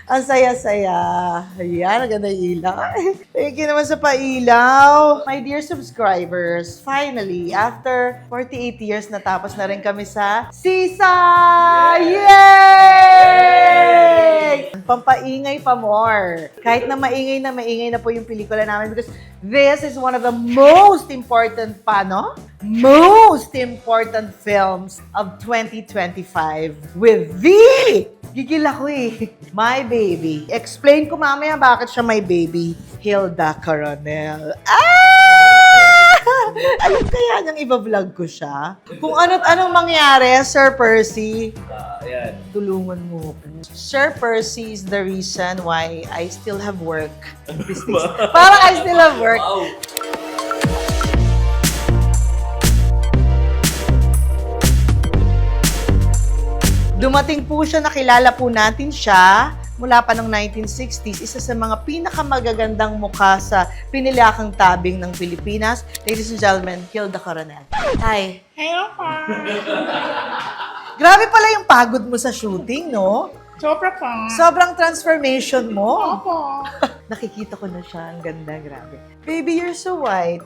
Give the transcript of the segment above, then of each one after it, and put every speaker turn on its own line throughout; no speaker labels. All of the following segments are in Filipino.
Ang saya-saya. Ayan, ang ganda yung ilaw. Thank you naman sa pailaw. My dear subscribers, finally, after 48 years, natapos na rin kami sa Sisa! Yay! Pampaingay pa more. Kahit na maingay na po yung pelikula namin because this is one of the most important most important films of 2025 with the gigil ako eh. My baby. Explain ko mamaya bakit siya my baby. Hilda Coronel. Alam kaya niyang iba-vlog ko siya? Kung ano't anong mangyari, Sir Percy,
Ayan.
tulungan mo ko. Sir Percy is the reason why I still have work. Parang I still have work.
Wow!
Dumating po siya, nakilala po natin siya mula pa ng 1960s. Isa sa mga pinakamagagandang mukha sa pinilakang tabing ng Pilipinas. Ladies and gentlemen, Hilda Coronel. Hi.
Hello po.
Grabe pala yung pagod mo sa shooting, no?
Sobra po.
Sobrang transformation mo.
Opo.
Nakikita ko na siya. Ang ganda, grabe. Baby, you're so white.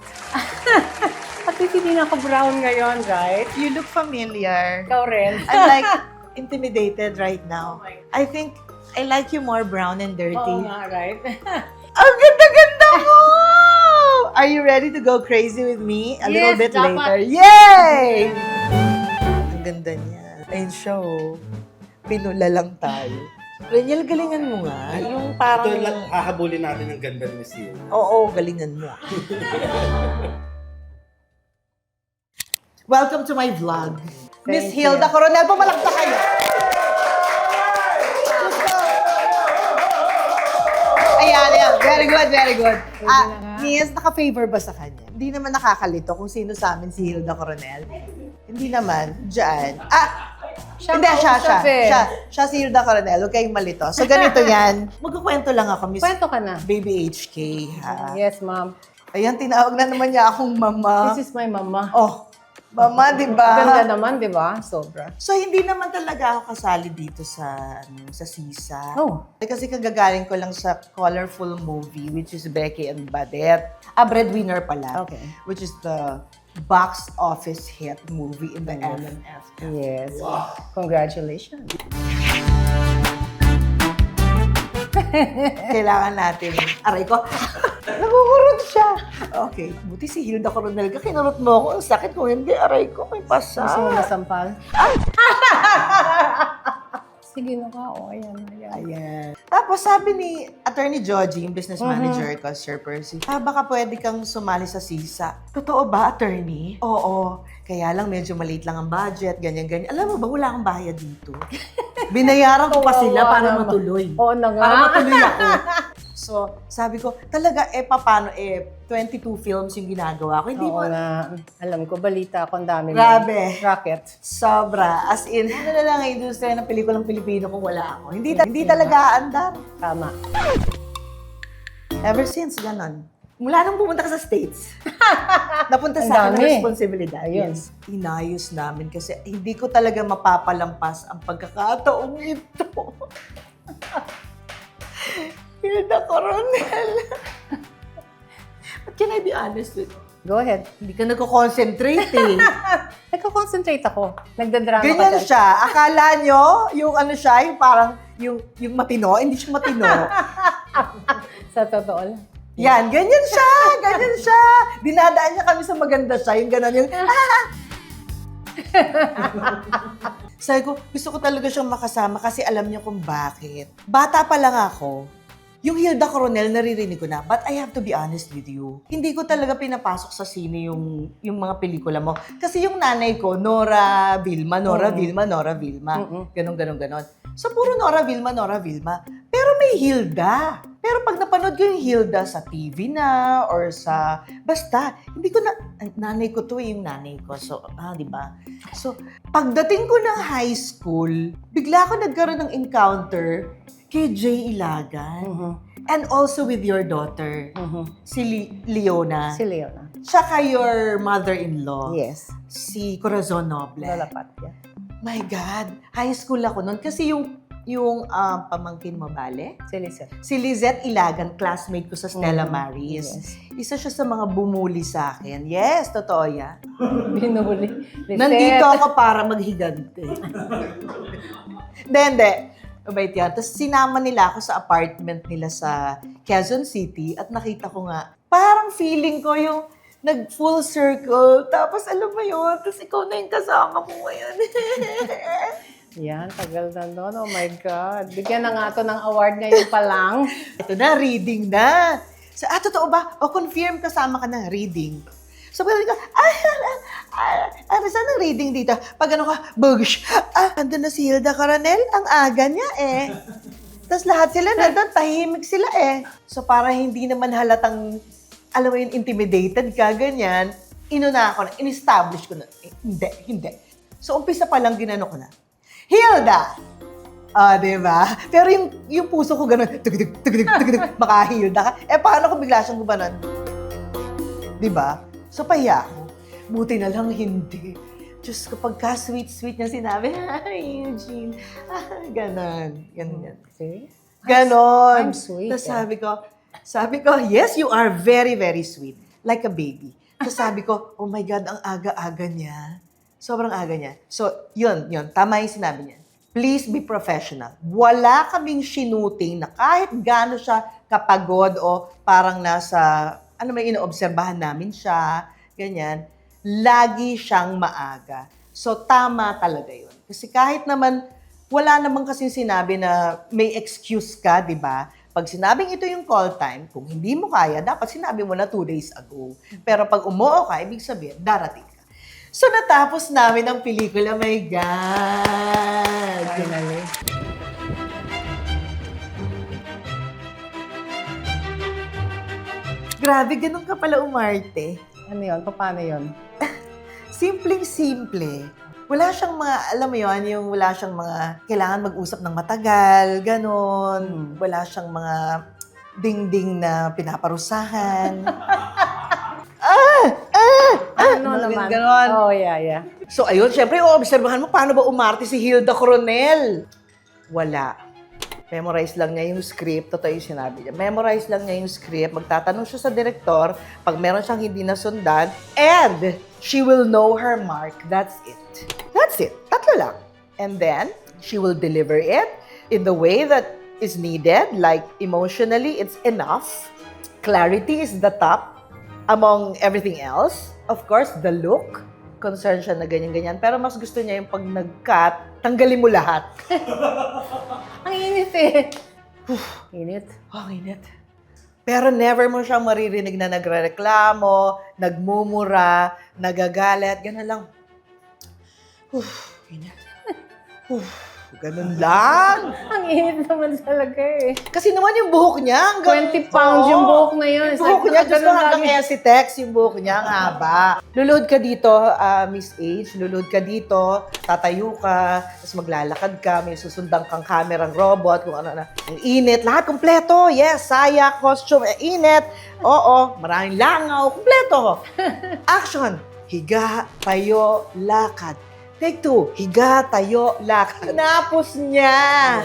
At hindi na ako brown ngayon, right?
You look familiar.
Ikaw rin.
I'm like intimidated right now. I think I like you more brown and dirty.
Oo nga, right?
Ang ganda-ganda mo! Are you ready to go crazy with me a little
Yes,
bit
dapat.
later? Yay! Ang ganda niya. Ayun siya, oh. Pinula lang tayo. Reniel, galingan mo nga. Yung parang...
Ito lang hahabulin natin ang ganda ni Miss Hill.
Oo, galingan mo. Welcome to my vlog. Miss
Thank
Hilda
you.
Coronel, pumalakta kayo. Ayan. Very good, very good. Miss, naka-favor ba sa kanya? Hindi naman nakakalito kung sino sa amin si Hilda Coronel. Hindi naman. Diyan. Hindi, siya si Hilda Coronel. Huwag kayong malito. So, ganito yan. Magkukwento lang ako, Miss
Kwento ka na.
Baby HK, ha?
Yes, ma'am.
Ayan, tinawag na naman niya akong mama.
This is my mama.
Oh, mama, di ba?
Ganda naman, di ba? Sobra.
So, hindi naman talaga ako kasali dito sa Sisa.
Oh.
Kasi kagagaling ko lang sa colorful movie, which is Becky and Badette. A breadwinner pala.
Okay.
Which is the box office hit movie in the MMF.
Yes. Congratulations.
Kailangan natin. Aray ko. Nakukurot siya. Okay. Buti si Hilda Coronel ka. Kinurot mo ako. Ang sakit ko. Hindi. Aray ko. May pasa.
Gusto mo masampal? Sige na ka. O, ayan.
Ayan. Tapos sabi ni Attorney Joji, yung business manager ko, Sir Percy, baka pwede kang sumali sa Sisa. Totoo ba, Attorney? Oo. Kaya lang medyo maliit lang ang budget, ganyan-ganyan. Alam mo ba, wala akong bayad dito. Binayaran ko pa sila para
naman.
matuloy.
Oo na nga.
Para matuloy ako. So, sabi ko, talaga, paano, 22 films yung ginagawa ko. Hindi mo,
Oo na. Alam ko, balita ako. Ang dami.
Grabe.
Rocket.
sobra. As in, ano na lang ang industriya ng pelikulang Pilipino kung wala ako. Hindi talaga aandar.
Tama.
Ever since, ganon. Mula nung pumunta ka sa States, napunta
Ang
sa akin ang
dami.
responsibilidad.
Ayun.
Yes. Inayos namin kasi hindi ko talaga mapapalampas ang pagkakataong ito. Hilda Coronel. But can I be honest with you?
Go ahead.
Hindi ka nagko-concentrate eh.
Nagko-concentrate ako. Nagdadrama
Ganyan
ka dyan.
siya. Akala nyo, yung ano siya, yung parang, yung matino, hindi siya matino.
Sa totoo lang.
Yan, ganyan siya. Dinadaan niya kami sa maganda siya, yung gano'n yung, Sabi ko, gusto ko talaga siyang makasama kasi alam niya kung bakit. Bata pa lang ako, yung Hilda Coronel, naririnig ko na. But I have to be honest with you. Hindi ko talaga pinapasok sa sine yung mga pelikula mo. Kasi yung nanay ko, Nora Vilma. Ganon. So, puro Nora Vilma. Pero may Hilda. Pero pag napanood ko yung Hilda sa TV na or sa... Basta, hindi ko na... Nanay ko to yung nanay ko. So, di ba? So, pagdating ko ng high school, bigla ako nagkaroon ng encounter kay Jay Ilagan. And also with your daughter, si Leona.
Si Leona.
Tsaka your mother-in-law,
Yes.
si Corazon Noble.
Lola Pat. Yeah.
My God, high school ako noon. Kasi yung yung pamangkin mo, Bale?
Si Lizette.
Si Lizette Ilagan, classmate ko sa Stella
Mhm.
Maris.
Yes.
Isa siya sa mga bumuli sa akin. Yes, totoo yan.
Binuli. Lizette.
Nandito ako para maghigante. Hindi. Mabait yan. Tapos sinama nila ako sa apartment nila sa Quezon City at nakita ko nga, parang feeling ko yung nag-full circle. Tapos alam mo yun, tapos ikaw na yung kasama ko ngayon.
Yan, tagal na doon. Oh my God. Bigyan na nga ito ng award ngayon pa lang.
Ito na, reading na. So, totoo ba? O confirm kasama ka ng reading. So, pagdating ko, saan ang reading dito? Pag ano ka, bugs, andun na si Hilda Coronel, ang aga niya eh. Tapos lahat sila nandun, tahimik sila eh. So, para hindi naman halatang, alam mo yun, intimidated ka, ganyan, inuna ako na, in-establish ko na, hindi. So, umpisa pa lang ginano ko na, Hilda! Diba? Pero yung puso ko gano'n, tugtug, maka-Hilda ka. Paano kung bigla siyang gumanon? Diba? So, pahiya ako. Buti na lang hindi. Diyos, kapag ka-sweet-sweet niya sinabi, hi, Eugene. Ganon. Ganyan.
See?
Ganon.
I'm sweet,
Tapos sabi ko, yes, you are very, very sweet. Like a baby. Tapos sabi ko, oh my God, ang aga-aga niya. Sobrang aga niya. So, yun. Tama yung sinabi niya. Please be professional. Wala kaming shooting na kahit gaano siya kapagod o parang nasa, may inoobserbahan namin siya, ganyan. Lagi siyang maaga. So, tama talaga yun. Kasi kahit naman, wala naman kasing sinabi na may excuse ka, di ba? Pag sinabing ito yung call time, kung hindi mo kaya, dapat sinabi mo na 2 days ago. Pero pag umuo ka, ibig sabihin, darating ka. So, natapos namin ang pelikula. My God!
Finally.
Grabe, ganun ka pala umarte.
Ano yun? Paano yun?
Simpleng-simple. Wala siyang mga, alam mo yun, yung wala siyang mga kailangan mag-usap ng matagal, ganon. Wala siyang mga ding-ding na pinaparusahan.
Ano naman?
Ganon.
Oh, yeah.
So, ayun, syempre, obserbahan mo, paano ba umarte si Hilda Coronel? Wala. Memorize lang niya yung script. Totoo yung sinabi niya. Memorize lang niya yung script. Magtatanong siya sa director pag meron siyang hindi nasundan. And she will know her mark. That's it. That's it. Tatlo lang. And then, she will deliver it in the way that is needed. Like, emotionally, it's enough. Clarity is the top among everything else. Of course, the look. Concerned siya na ganyan-ganyan. Pero mas gusto niya yung pag nag-cut, tanggalin mo lahat.
Ang init eh. Init.
Ang init. Pero never mo siya maririnig na nagrereklamo, nagmumura, nagagalit, gano'n lang. Init. Ganun lang.
Ang init naman talaga eh.
Kasi naman yung buhok niya, hanggang...
20 pounds yung buhok na yun.
Yung buhok niya, gusto hanggang Esitex, yung buhok niya, ang haba. Lulod ka dito, Miss H, lulod ka dito, tatayo ka, tapos maglalakad ka, may susundan kang kamerang robot, kung ano na. Ang init, lahat kompleto. Yes, saya, costume, init. Oo, maraming langaw, kompleto. Action. Higa, tayo, lakad. Take 2, higa, tayo, lakad. Tinapos niya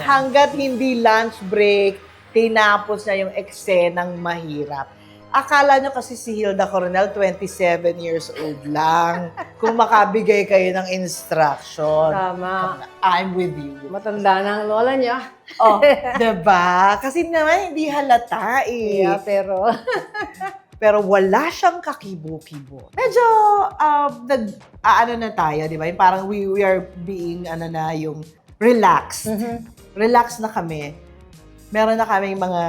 hanggat hindi lunch break, tinapos niya yung eksenang mahirap. Akala nyo kasi si Hilda Coronel, 27 years old lang. Kung makabigay kayo ng instruction.
Tama.
I'm with you.
Matanda na ang lola niya.
Oh, diba? Kasi naman hindi halata eh.
Yeah, pero...
Pero wala siyang kakibo-kibo. Medyo, ano na tayo, di ba? Yung parang we are being, yung relaxed. Relax na kami. Meron na kami mga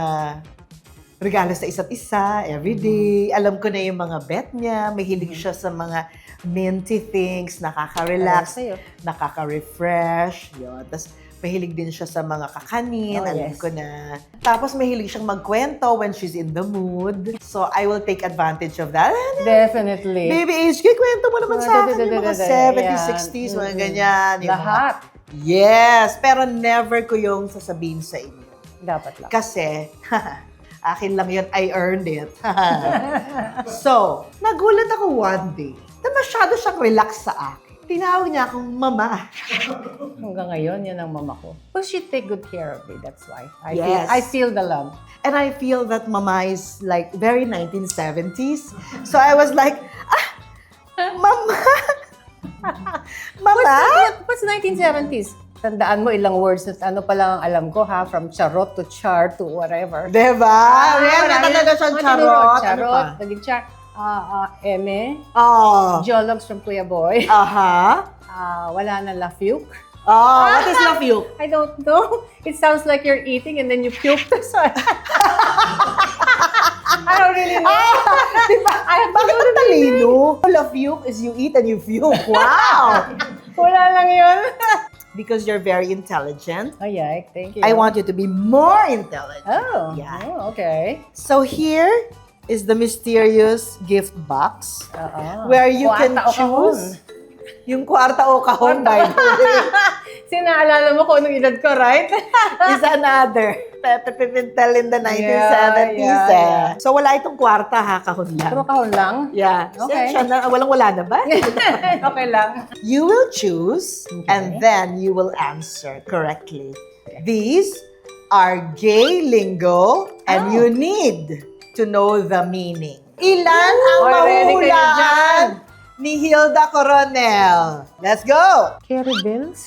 regalo sa isa't isa, everyday. Alam ko na yung mga bet niya. Mahilig siya sa mga minty things, nakaka-relax,
Sa'yo.
nakaka-refresh. Yun. Tapos, mahilig din siya sa mga kakanin,
Oh,
alam
yes.
ko na. Tapos mahilig siyang magkwento when she's in the mood. So I will take advantage of that.
Definitely.
Baby HK, kwento mo naman sa akin yung mga 70s, 60s, mga ganyan. Yung
Lahat.
mga- Yes, pero never ko yung sasabihin sa inyo.
Dapat lang.
Kasi, akin lang yun, I earned it. So, nagulat ako one day na masyado siyang relax sa akin. tinawag niya akong mama.
Hanggang ngayon, yan ang mama ko. Well, she take good care of me, that's why.
Yes.
I feel the love.
And I feel that mama is like very 1970s. So I was like, mama! Mama?
What's 1970s? Tandaan mo ilang words na ano pa lang ang alam ko ha, from charot to char to whatever.
Diba? Meron na talaga siyang charot.
Charot,
Ano pa?
naging char. Eme,
Oh.
Jologs from Kuya Boy.
Aha.
Wala na la fuke.
Oh, what is love you?
I don't know. It sounds like you're eating and then you puke. So, I don't really know.
Diba? Bakit ang talino? Love you is you eat and you puke. Wow!
Wala lang yun.
Because you're very intelligent.
Ay, thank you.
I want you to be more intelligent.
Oh,
Yeah.
oh, okay.
So here is the mysterious gift box where you can
Kuwata o kahon.
choose yung kwarta o kahon, by the way,
Sinaalala mo kung anong edad ko, right?
is another. Tell in the 1970s.
Yeah.
So wala itong kwarta ha, kahon
Puro
lang.
kahon lang?
Yeah.
Okay.
Siya na, walang-wala na ba?
Okay lang.
You will choose and
Okay.
then you will answer correctly. These are gay lingo and
Oh.
you need to know the meaning. Ilan ang
Ready kayo dyan?
mahulaan ni Hilda Coronel? Let's go!
Carry bills?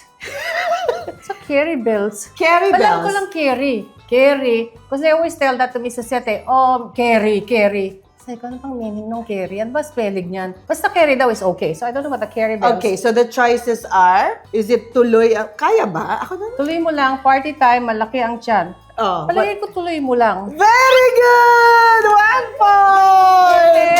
So, carry bills.
Carry
Alam ko
bells.
lang carry. Carry. Because they always tell that to me sa set eh. Oh, carry. Sabi ko, ano pang meaning ng carry? Ano ba spelling niyan? Basta carry daw is okay. So, I don't know what the carry bells.
Okay, so the choices are, is it tuloy? Kaya ba? Ako na?
Tuloy mo lang. Party time. Malaki ang tiyan.
Oh,
Palagay ko tuloy mo lang.
very good! 1 point!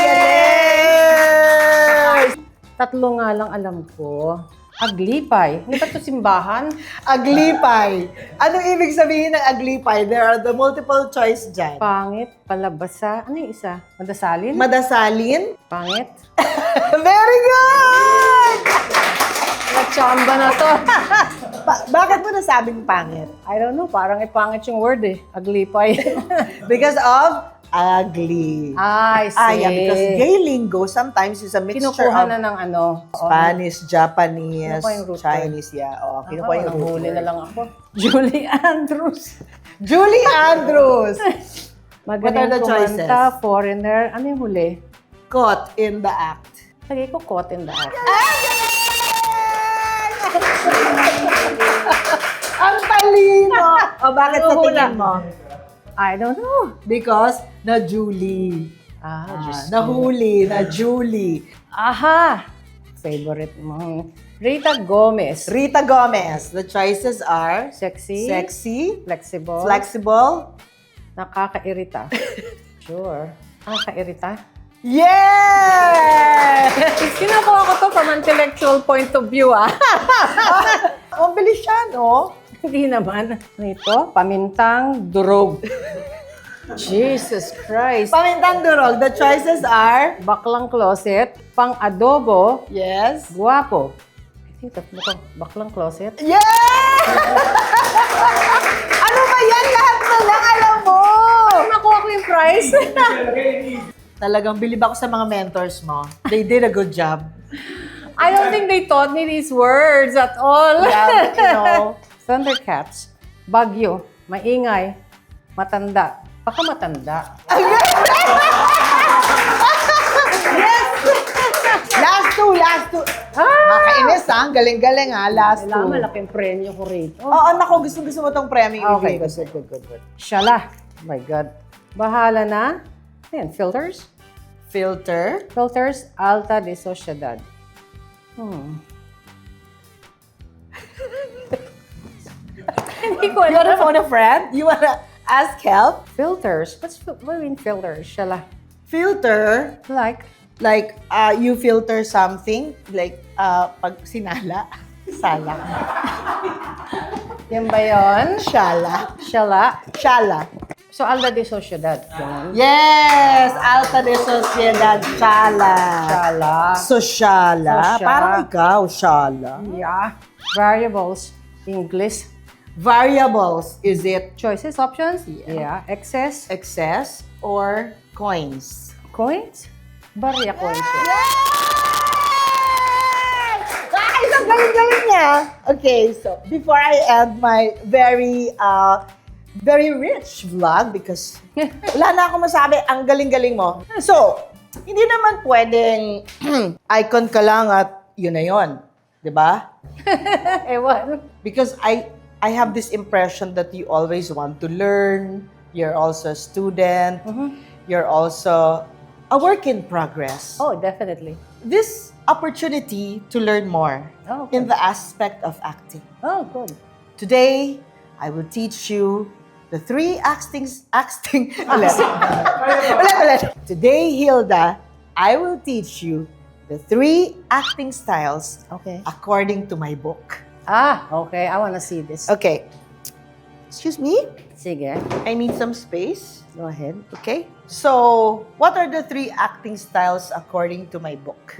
Yes!
Tatlo nga lang alam ko. Aglipay. Hindi ba ito simbahan?
Aglipay. Anong ibig sabihin ng aglipay? There are the multiple choice dyan.
Pangit, palabasa. Ano yung isa? Madasalin?
Madasalin?
Pangit?
Very good!
Natsamba na to.
Bakit mo nasabing pangit?
I don't know, parang ipangit yung word eh. Aglipay.
Because of ugly.
I see.
Yeah, because gay lingo sometimes is a mixture
Kinukuha
of
na ng ano.
Spanish, Japanese,
Kinukuha yung root
Chinese. Yeah, kinukuha yung root
huli
word.
na lang ako. Julie Andrews.
Julie Andrews.
Magaling
What are the choices?
kumanta, foreigner. Ano yung huli?
Caught in the act.
Lagay ko caught in the act.
Ang talino! O bakit sa
Ano hula?
tingin mo?
I don't know.
Because na Julie.
Diyos ko.
Nahuli, na Julie.
Aha! Favorite mo. Rita Gomez.
Rita Gomez. The choices are
Sexy.
sexy,
Flexible.
flexible.
Nakakairita. Sure. Nakakairita.
Yes!
Kinukuha ko to from intellectual point of view, ah.
Ang bilis siya, no?
Hindi naman. Ano ito? Pamintang durog. Jesus Christ.
Pamintang durog. The choices are
Baklang closet. Pang-adobo.
yes.
Guwapo. I think tatlo ko. Baklang closet.
Yes! Ano ba yan? Lahat na lang alam mo!
Nakuha ko yung prize.
Talagang bilib ako sa mga mentors mo. They did a good job.
I don't think they taught me these words at all.
Yeah, you know.
Thundercats. Bagyo. Maingay. Matanda. Baka matanda.
Last two. Makainis ha. Ang galing-galing ha. Last
Kailangan
two.
malaking premyo ko rito.
Oo, naku. Gusto mo itong premyo.
Okay, good. Shala. Oh my God. Bahala na. Ayan, filters.
Filter.
Filters, Alta de Sociedad. Hindi ko
You wanna
alam.
phone a friend? You wanna ask help?
Filters? What do you mean filters? Shala.
Filter,
Like,
you filter something, like, pag sinala, sala.
yan ba yun?
Shala.
Shala.
Shala.
So, Alta de Sociedad. Yun.
Yes! Alta de Sociedad, shala.
Shala.
Sosyala.
Social.
Parang ikaw, shala.
Yeah. Variables. English.
Variables, is it
Choices, options? Yeah. Excess.
excess or coins?
Coins? Barya coins. yun.
Yes! Ay, Galing-galing niya. Okay, so before I end my very rich vlog because wala na akong masabi, ang galing-galing mo. So, hindi naman pwedeng icon ka lang at yun na yun. Diba?
Ewan.
Because I have this impression that you always want to learn. You're also a student. You're also a work in progress.
Oh, definitely.
This opportunity to learn more
Oh, okay.
in the aspect of acting.
Oh, good.
Today, I will teach you the 3 acting. Ulit. Today, Hilda, I will teach you the 3 acting styles
Okay.
according to my book.
Ah, okay. I wanna see this.
Okay. Excuse me?
Sige.
I need some space.
Go ahead.
Okay? So, what are the 3 acting styles according to my book?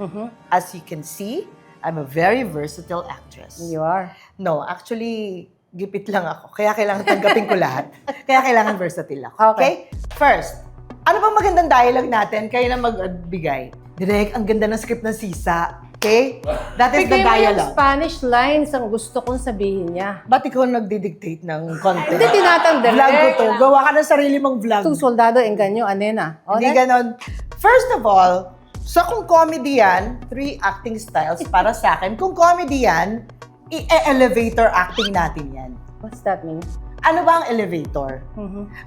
As you can see, I'm a very versatile actress.
You are.
No, actually, gipit lang ako. Kaya kailangan tanggapin ko lahat. Kaya kailangan versatile ako.
Okay.
First, ano bang magandang dialogue natin? Kayo na magbigay. Direk, ang ganda ng script ng Sisa. Okay? That is the
Bigay mo yung
dialogue.
Spanish lines ang gusto kong sabihin niya.
Ba't ikaw nagdi-dictate ng content?
Hindi tinatanggal.
Vlog ko to. Gawa ka ng sarili mong vlog.
Itong soldado, enganyo, anena. O,
Hindi ganon. First of all, sa kung comedy yan, 3 acting styles para sa akin. Kung comedy yan, i-elevator acting natin yan.
What's that mean?
Ano ba ang elevator?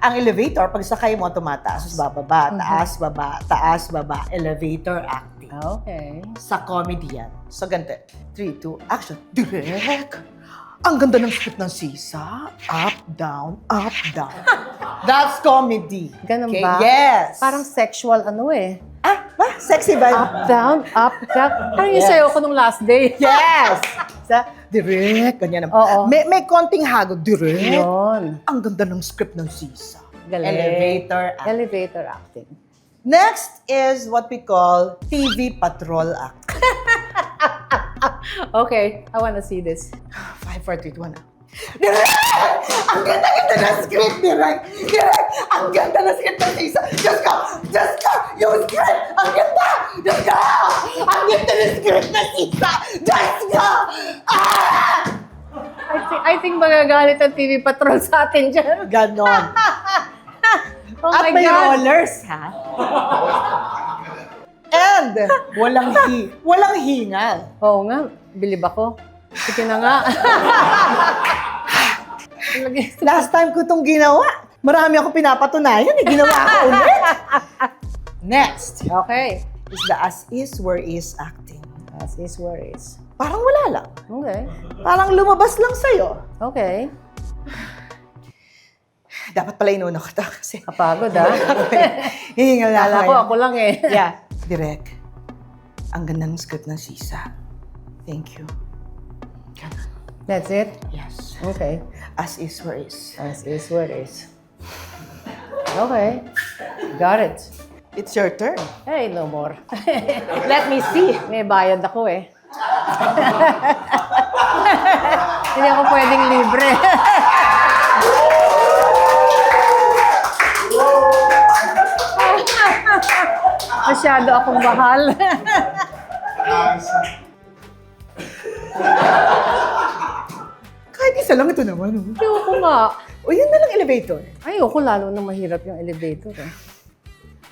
Ang elevator, pag sakay mo, tumataas, bababa, taas, baba, taas, baba. Elevator acting.
Okay.
Sa comedy yan. So, ganito. 3, 2, action. Direk! Ang ganda ng script ng Sisa. Up, down, up, down. That's comedy.
Ganun
Okay?
ba?
Yes.
Parang sexual ano eh.
Ah, ba? Sexy ba?
Up, down, up, down. Parang yung
Yes.
sayo ko nung last day.
Yes! Sa direct, ganyan naman.
Oo.
May konting hagod. Direct.
Yun.
Ang ganda ng script ng Sisa.
Galing.
Elevator acting.
Elevator acting.
Next is what we call TV patrol acting.
Okay, I wanna see this.
5, 4, 3, 2, 1 na. Direct! Ang ganda-ganda ng script, Direct! Direct! Ang ganda ng script ng Sisa! Diyos ko! Diyos ko! Yung script! Ang ganda! Diyos ko! Ang ganda ng script ng Sisa! Diyos ko! Ah!
I think magagalit ang TV Patrol sa atin dyan.
Ganon.
Oh
At
my
may
God.
rollers, ha? And walang hingal.
Oo nga, bilib ako. Sige na nga.
Last time ko itong ginawa, marami ako pinapatunayan. Ginawa ko ulit. Next
Okay.
is the as is, where is acting.
As is, where is.
Parang wala lang.
Okay.
Parang lumabas lang sa'yo.
Okay.
Dapat pala inuuna ko ito kasi
Kapagod ah.
hihingal na
Kala ko
ngayon.
ako lang eh.
Yeah. Direk, ang ganda ng script ng Sisa. Thank you. Ganun.
That's it?
Yes.
Okay.
As is, where is.
As is, where is. Okay. Got it.
It's your turn.
Hey, no more.
Let me see.
May bayad ako eh. Hindi ako pwedeng libre. Masyado akong mahal.
Kahit isa lang ito naman. Oh.
Ayoko nga.
O yun na lang elevator.
Ayoko lalo na mahirap yung elevator eh.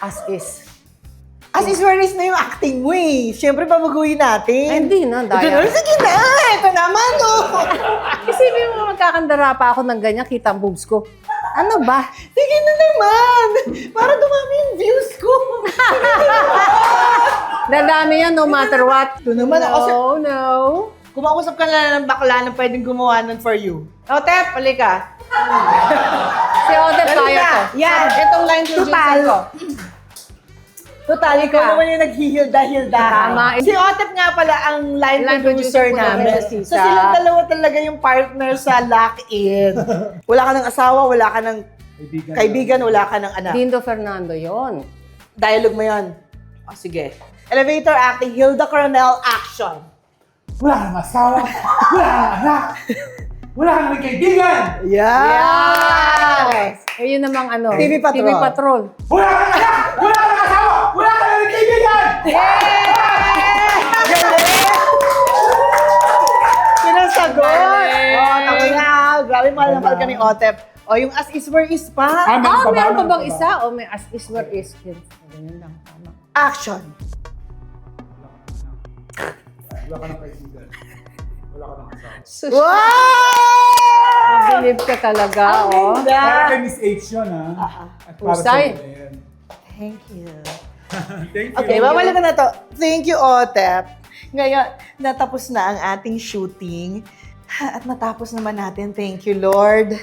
As is.
As is, where is na yung acting mo eh. Siyempre, pabaguhin natin.
Ay, hindi na,
Ito
Daya.
na, sige na. Ito naman, oh.
Isipin mo magkakandara pa ako ng ganyan, kita ang boobs ko. Ano ba?
Sige na naman. Para dumami yung views ko.
Dadami yan no matter what.
Ito naman ako.
No.
Kumausap ka na ng bakla na pwedeng gumawa nun for you. O, Tep, halika.
Si Odette
Dali
kaya
na.
to.
Yan.
Itong line
Total.
ko.
Total, ikaw naman yung naghihilda-hilda.
Tama.
Si Otep nga pala ang line
Line
producer
producer po
namin.
namin si
So
Sisa.
silang dalawa talaga yung partner sa lock-in. Wala ka ng asawa, wala ka ng kaibigan, wala ka ng anak.
Dindo Fernando yon.
Dialogue mo yan. O, sige. Elevator acting, Hilda Coronel, action.
Wala kang asawa, wala kang anak, wala kang kaibigan,
Yes!
Eh, yun namang ano.
TV Patrol.
TV Patrol.
wala kang anak, wala kang asawa, wala kang kaibigan!
mahal na mahal ka ni Otep. O, yung as is where is pa.
Meron pa bang isa? O may as is where is. Ganyan lang, tama.
Action.
Wala ka ng kaibigan. Wala ka ng asawa.
Sus,
Wow!
believe ka talaga,
Ang
oh.
ganda.
Para kay Miss H yun, ha? At para sa
Husay.
inyo yan.
Thank you.
Thank you.
Okay, babalik ko na to. Thank you, Otep. Ngayon, natapos na ang ating shooting. At natapos naman natin, thank you, Lord.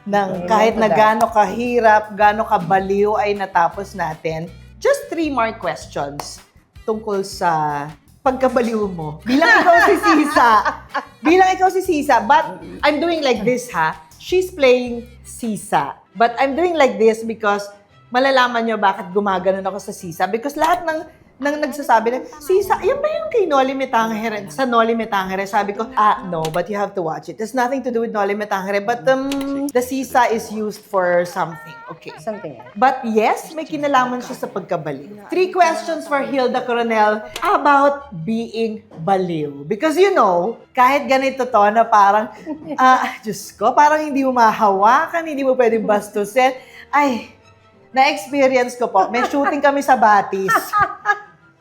Nang
Amen
kahit
to
na
that.
gaano kahirap, gaano kabaliw ay natapos natin. Just 3 more questions tungkol sa pagkabaliw mo. Bilang ikaw si Sisa. Bilang ikaw si Sisa. But I'm doing like this, ha? She's playing Sisa. But I'm doing like this because malalaman nyo bakit gumaganon ako sa Sisa. Because lahat ng nagsasabi na, Sisa, yan ba yung kay Noli Me Tangere? Sa Noli Me Tangere, sabi ko, no, but you have to watch it. There's nothing to do with Noli Me Tangere, but the Sisa is used for something. Okay.
Something else.
But yes, may kinalaman siya sa pagkabaliw. 3 questions for Hilda Coronel about being baliw. Because you know, kahit ganito to na parang, Diyos ko, parang hindi mo mahawakan, hindi mo pwedeng bastusin. Ay, na-experience ko po. May shooting kami sa Batis.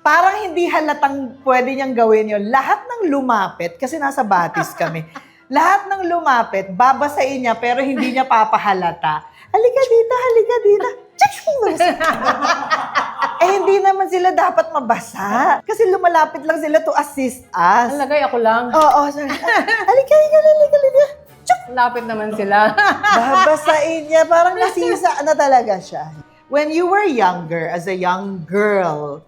Parang hindi halatang pwede niyang gawin yun. Lahat ng lumapit, kasi nasa Batis kami, lahat ng lumapit, babasain niya, pero hindi niya papahalata. Halika dito. Hindi naman sila dapat mabasa. Kasi lumalapit lang sila to assist us.
Alagay ako lang.
Oo, sorry. Halika.
Lapit naman sila.
Babasain niya. Parang nasisa na talaga siya. When you were younger, as a young girl,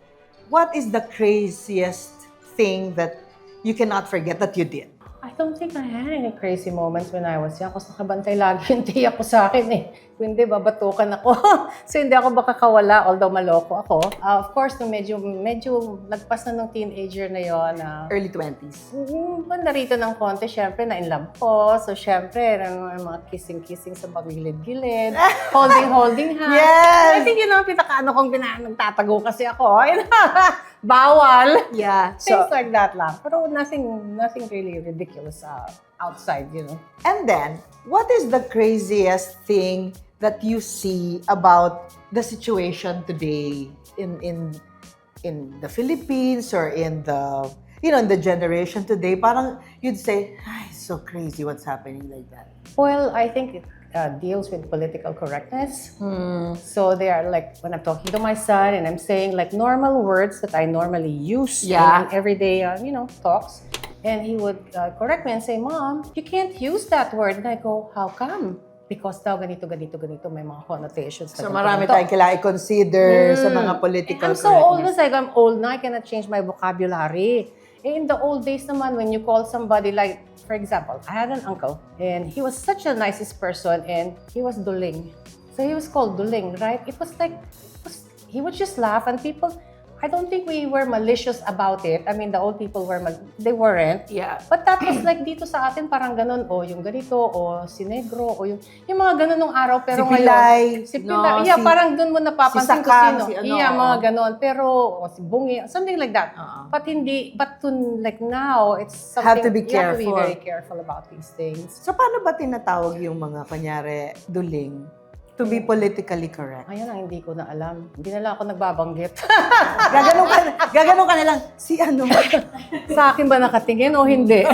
what is the craziest thing that you cannot forget that you did?
I don't think I had any crazy moments when I was young kasi nakabantay lagi yung tiyak ko sa akin eh. Kung hindi, babatukan ako. So hindi ako makakawala, although maloko ako. Of course, nung medyo lagpas na ng teenager na yon,
Early 20s.
banda rito ng konti, syempre na in love ko. So syempre, mga kissing-kissing sa pagilid-gilid, holding hands.
Yes!
I think yun ang pinaka-ano kong nagtatago kasi ako. Bawal.
Yeah.
Things
So,
like that lang. Pero nothing really ridiculous outside, you know.
and then, what is the craziest thing that you see about the situation today in the Philippines or in the in the generation today? Parang you'd say, "Ay, so crazy what's happening like that."
Well, I think it deals with political correctness. So they are like, when I'm talking to my son and I'm saying like normal words that I normally use
Yeah.
in everyday, talks. And he would correct me and say, Mom, you can't use that word. And I go, how come? Because daw ganito, may mga connotations.
So
na
marami
ganito.
tayong kailangan i-consider sa mga political
I'm so old
correctness.
as I'm old now, I cannot change my vocabulary. In the old days naman, when you call somebody like, for example, I had an uncle and he was such a nicest person and he was duling. So he was called duling, right? It was like, he would just laugh and people, I don't think we were malicious about it. I mean, the old people they weren't.
Yeah.
But that was like dito sa atin parang ganun, o yung ganito, o si negro, o yung mga ganun nung araw. Pero
Si Pilay,
ngayon, si Pilay.
no,
Yeah,
si-
parang dun mo napapansin
si
kung
Sakang,
sino.
si ano,
Yeah, mga
oo.
ganun. Pero, o si Bungi, something like that. But like now, it's something,
Have to be
you have to be
careful.
very careful about these things.
So paano ba tinatawag yung mga kunyari duling to be politically correct?
Ayun ang hindi ko na alam. Hindi na lang ako nagbabanggit.
Gaganon ka na lang, si ano?
Sa akin ba nakatingin o hindi?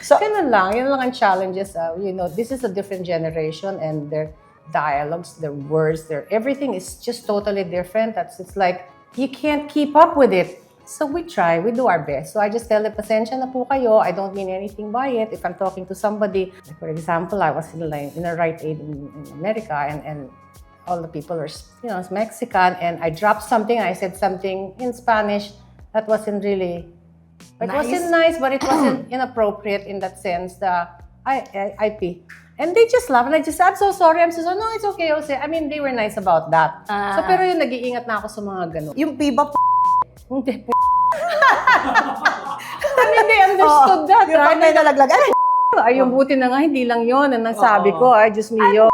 So,
Ganun lang. Yun lang ang challenges. This is a different generation and their dialogues, their words, everything is just totally different. It's like, you can't keep up with it. So we try, we do our best. So I just tell them, pasensya na po kayo. I don't mean anything by it. If I'm talking to somebody, like for example, I was in a Rite Aid in America and all the people are, Mexican, and I dropped something, I said something in Spanish that wasn't really, it wasn't nice, but it wasn't inappropriate in that sense, IP. And they just laugh, and I just said, I'm so sorry. No, it's okay, Jose. I mean, they were nice about that. So, pero yung nag-iingat na ako sa mga ganun.
yung piba
Hindi po. I mean, they understood that,
yung pag may
right?
nalaglag,
Ay, yung buti na nga, hindi lang yun. Ang nasabi ko, ay, just me yun.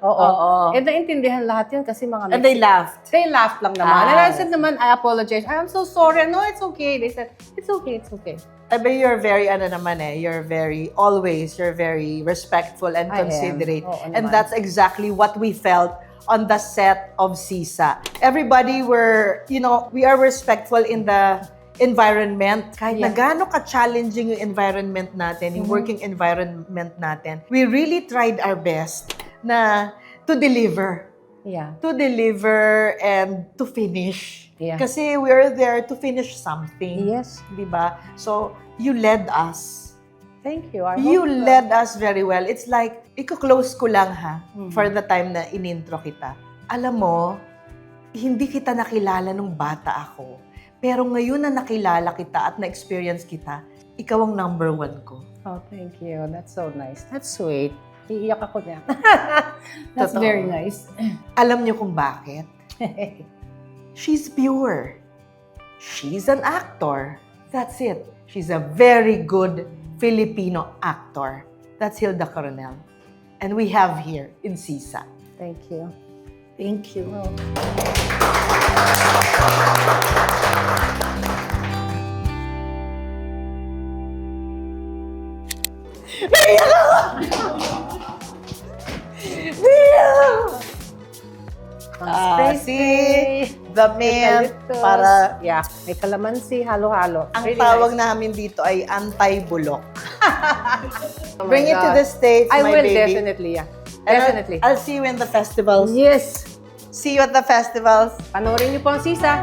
Oo.
Oo.
Eh, naintindihan lahat yun kasi mga
and they laughed.
They laughed lang naman.
Ah.
And I said naman, I apologize. I'm so sorry. No, it's okay. They said, it's okay.
Ebe, you're very, you're very respectful and
I am.
considerate.
Oo
And
naman.
that's exactly what we felt on the set of Sisa. Everybody we are respectful in the environment. Kahit na
Yeah.
gaano ka-challenging yung environment natin, yung working environment natin, we really tried our best na to deliver.
Yeah.
To deliver and to finish.
Yeah.
Kasi we're there to finish something.
Yes.
Di ba? So, you led us.
Thank you. I
You
hope,
led us very well. It's like, iko-close ko lang
Mm-hmm.
for the time na in-intro kita. Alam mo, hindi kita nakilala nung bata ako. Pero ngayon na nakilala kita at na-experience kita, ikaw ang number 1 ko.
Oh, thank you. That's so nice. That's sweet. Iiyak ako niya. That's
Totoo.
very nice.
Alam niyo kung bakit? She's pure. She's an actor. That's it. She's a very good Filipino actor. That's Hilda Coronel. And we have here in Sisa.
Thank you.
Thank you.
Oh.
Ah,
Spray,
see? The mint
eucalyptus.
para
Yeah, may calamansi, halo-halo.
ang
Really
tawag
nice.
namin dito ay anti-bulok.
Oh my
Bring it to
God.
the States,
I
my
will
baby.
definitely, yeah.
And
Definitely.
I'll see you in the festivals.
Yes.
See you at the festivals.
Panoorin niyo po ang Sisa.